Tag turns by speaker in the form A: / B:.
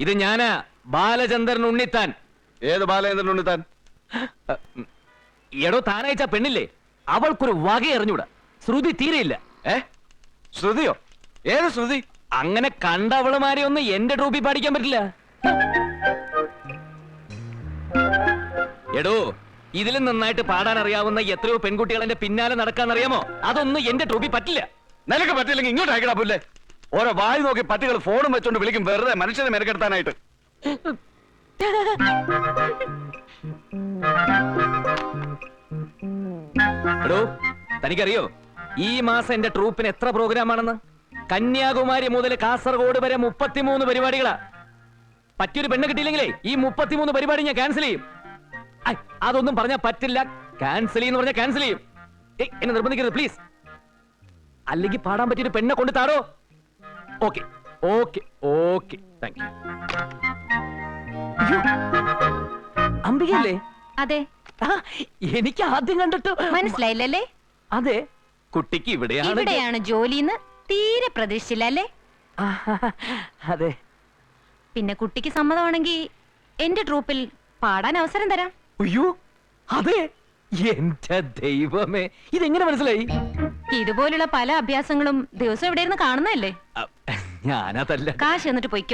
A: ഇത് ഞാനാ, ബാലചന്ദ്രൻ ഉണ്ണിത്താൻ.
B: ഏത് ബാലചന്ദ്രൻ ഉണ്ണിത്താൻ?
A: എടോ, താനയച്ച പെണ്ണില്ലേ, അവൾക്കൊരു വക എറിഞ്ഞൂടാ. ശ്രുതി തീരെയില്ല.
B: ശ്രുതിയോ? ഏത് ശ്രുതി?
A: അങ്ങനെ കണ്ടവളുമാരെ ഒന്നും എന്റെ ട്രൂപ്പിൽ പാടിക്കാൻ പറ്റില്ല. എടോ, ഇതിലും നന്നായിട്ട് പാടാൻ അറിയാവുന്ന എത്രയോ പെൺകുട്ടികൾ എന്റെ പിന്നാലെ നടക്കാൻ അറിയാമോ? അതൊന്നും എന്റെ ട്രൂപ്പിൽ പറ്റില്ല.
B: നിനക്ക് പറ്റില്ലെങ്കിൽ ഇങ്ങോട്ട് അയക്കടാ പുല്ലേ. ഓരോ വായി നോക്കി പട്ടികൾ ഫോണും വെച്ചോണ്ട് വിളിക്കും, വെറുതെ മനുഷ്യനെ മെനക്കെടുത്താനായിട്ട്.
A: എടോ, തനിക്കറിയോ ഈ മാസം എന്റെ ട്രൂപ്പിന് എത്ര പ്രോഗ്രാം ആണെന്ന്? കന്യാകുമാരി മുതൽ കാസർഗോഡ് വരെ 33 പരിപാടികളാ. പറ്റിയൊരു പെണ്ണ് കിട്ടിയില്ലെങ്കിലേ ഈ 33 പരിപാടി ഞാൻ ക്യാൻസൽ ചെയ്യും. അതൊന്നും പറഞ്ഞാൽ പറ്റില്ല. ക്യാൻസൽ ചെയ്യുന്ന പറഞ്ഞാൽ ക്യാൻസൽ ചെയ്യും. എന്നെ നിർബന്ധിക്കരുത് പ്ലീസ്. അല്ലെങ്കിൽ പാടാൻ പറ്റിയൊരു പെണ്ണെ കൊണ്ട് താടോ. Okay okay okay, thank you. അംബികയല്ലേ?
C: അതെ.
A: എനിക്ക് ആദ്യം കണ്ടിട്ട്
C: മനസ്സിലായില്ലല്ലേ?
A: അതെ, കുട്ടിക്ക്
C: ഇവിടെയാണ് ജോലിന്ന് തീരെ പ്രതീക്ഷിച്ചില്ല അല്ലേ?
A: അതെ.
C: പിന്നെ കുട്ടിക്ക് സമ്മതമാണെങ്കിൽ എന്റെ ട്രൂപ്പിൽ പാടാൻ അവസരം തരാം.
A: അയ്യോ, അതെ. എന്റെ ദൈവമേ, ഇതെങ്ങനെ മനസ്സിലായി?
C: ഇതുപോലുള്ള പല അഭ്യാസങ്ങളും ദിവസം എവിടെയിരുന്ന് കാണുന്നതല്ലേ?
A: ഞാനതല്ല.
C: കാശ് എന്നിട്ട് പൊയ്ക്കോ.